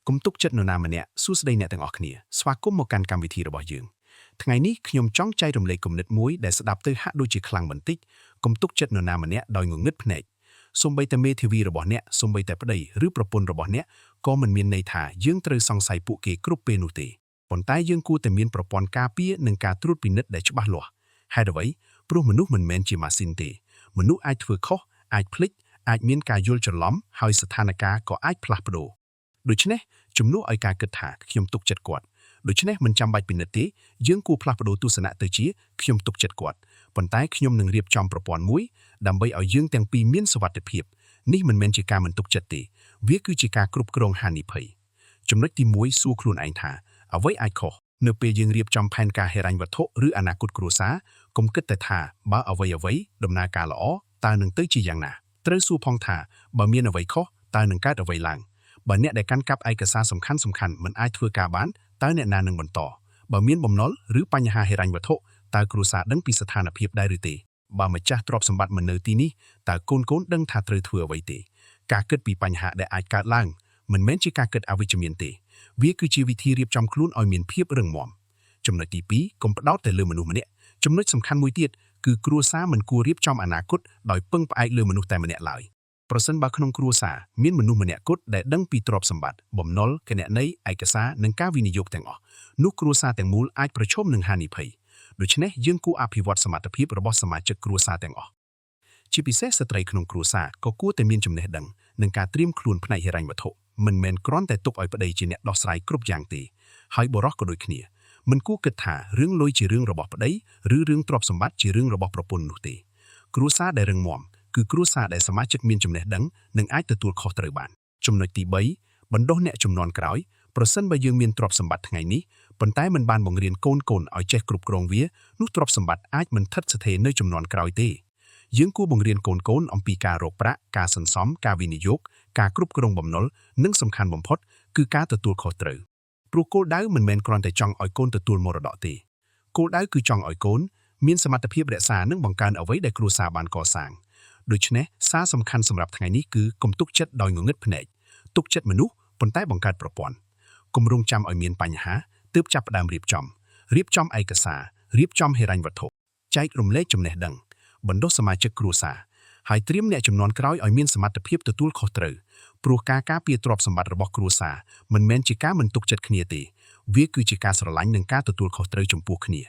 គុំទុកចិត្តនរណាម្នាក់សួស្តីអ្នកទាំងអស់គ្នាស្វាគមន៍មកកាន់កម្មវិធីរបស់យើងថ្ងៃនេះខ្ញុំចង់ចែករំលែកគំនិតមួយដែលស្ដាប់ទៅហាក់ដូចជាខ្លាំងបន្តិចគុំទុកចិត្តនរណាម្នាក់ដោយងងឹតភ្នែកសូម្បីតែមេធាវីរបស់អ្នកសូម្បីតែប្តីឬប្រពន្ធរបស់អ្នកក៏មិនមានន័យថាយើងត្រូវសង្ស័យពួកគេគ្រប់ពេលនោះទេប៉ុន្តែយើងគួរតែមានប្រព័ន្ធការពារនិងការត្រួតពិនិត្យដែលច្បាស់លាស់ហេតុអ្វីព្រោះមនុស្សមិនមែនជាម៉ាស៊ីនទេមនុស្សអាចធ្វើខុសអាចភ្លេចអាចមានការយល់ច្រឡំហើយស្ថានភាពក៏អាចផ្លាស់ប្ដូរដូច្នេះជំនួសឲ្យការគិតថាខ្ញុំទុកចិត្តគាត់ដូច្នេះមិនចាំបាច់ពិនិត្យទេយើងគួរផ្លាស់ប្ដូរទស្សនៈទៅជាខ្ញុំទុកចិត្តគាត់ប៉ុន្តែខ្ញុំនឹងរៀបចំប្រព័ន្ធមួយដើម្បីឲ្យយើងទាំងពីរមានសុវត្ថិភាពនេះមិនមែនជាការមិនទុកចិត្តទេវាគឺជាការគ្រប់គ្រងហានិភ័យចំណុចទី1សួរខ្លួនឯងថាអ្វីអាចខុសនៅពេលយើងរៀបចំផែនការហិរញ្ញវត្ថុឬអនាគតគ្រួសារកុំគិតតែថាបើអ្វីដំណើរការល្អតើនឹងទៅជាយ៉ាងណាត្រូវសួរផងថាបើមានអ្វីខុសតើនឹងកើតអ្វីឡើងបើអ្នកដែលកាន់កាប់ឯកសារសំខាន់មិនអាចធ្វើការបានតើអ្នកណានឹងបន្តបើមានបំណុលឬបញ្ហាហិរញ្ញវត្ថុតើគ្រួសារដឹងពីស្ថានភាពដែរឬទេបើម្ចាស់ទ្រព្យសម្បត្តិមិននៅទីនេះតើកូនដឹងថាត្រូវធ្វើអ្វីទេការគិតពីបញ្ហាដែលអាចកើតឡើងមិនមែនជាការគិតអវិជ្ជមានទេវាគឺជាវិធីរៀបចំខ្លួនឲ្យមានភាពរឹងមាំចំណុចទី2កុំផ្ដោតតែលើមនុស្សម្នាក់ចំណុចសំខាន់មួយទៀតគឺគ្រួសារមិនគួររៀបចំអនាគតដោយពឹងផ្អែកលើមនុស្សតែម្នាក់ឡើយប្រសិនបើក្នុងគ្រួសារមានមនុស្សម្នាក់គត់ដែលដឹងពីទ្រព្យសម្បត្តិបំណុលគណនេយ្យឯកសារនិងការវិនិយោគទាំងអស់នោះគ្រួសារទាំងមូលអាចប្រឈមនឹងហានិភ័យដូច្នេះយើងគួរអភិវឌ្ឍសមត្ថភាពរបស់សមាជិកគ្រួសារទាំងអស់ជាពិសេសស្ត្រីក្នុងគ្រួសារក៏គួរតែមានចំណេះដឹងនិងការត្រៀមខ្លួនផ្នែកហិរញ្ញវត្ថុមិនមែនគ្រាន់តែទុកឲ្យប្តីជាអ្នកដោះស្រាយគ្រប់យ៉ាងទេហើយបុរសក៏ដូចគ្នាមិនគួរគិតថារឿងលុយជារឿងរបស់ប្តីឬរឿងទ្រព្យសម្បត្តិជារឿងរបស់ប្រពន្ធនោះទេគ្រួសារដែលរឹងមាំគឺគ្រួសារដែលសមាជិកមានចំណេះដឹងនិងអាចទទួលខុសត្រូវបានចំណុចទី3បណ្ដុះអ្នកជំនាន់ក្រោយប្រសិនបើយើងមានទ្រព្យសម្បត្តិថ្ងៃនេះប៉ុន្តែមិនបានបង្រៀនកូនឲ្យចេះគ្រប់គ្រងវានោះទ្រព្យសម្បត្តិអាចមិនស្ថិតស្ថេរនៅជំនាន់ក្រោយទេយើងគួរបង្រៀនកូនអំពីការរកប្រាក់ការសន្សំការវិនិយោគការគ្រប់គ្រងបំណុលនិងសំខាន់បំផុតគឺការទទួលខុសត្រូវព្រោះគោលដៅមិនមែនគ្រាន់តែចង់ឲ្យកូនទទួលមរតកទេគោលដៅគឺចង់ឲ្យកូនមានសមត្ថភាពរក្សានិងបង្កើនអ្វីដែលគ្រួសារបានកសាងដូច្នេះសារសំខាន់សម្រាប់ថ្ងៃនេះគឺកុំទុកចិត្តដោយងងឹតភ្នែកទុកចិត្តមនុស្សប៉ុន្តែបង្កើតប្រព័ន្ធកុំរងចាំឲ្យមានបញ្ហាទើបចាប់ផ្ដើមរៀបចំឯកសាររៀបចំហិរញ្ញវត្ថុចែករំលែកចំណេះដឹងបណ្ដុះសមាជិកគ្រួសារហើយត្រៀមអ្នកជំនាន់ក្រោយឲ្យមានសមត្ថភាពទទួលខុសត្រូវព្រោះការការពារទ្រព្យសម្បត្តិរបស់គ្រួសារមិនមែនជាការមិនទុកចិត្តគ្នាទេវាគឺជាការស្រឡាញ់និងការទទួលខុសត្រូវចំពោះគ្នា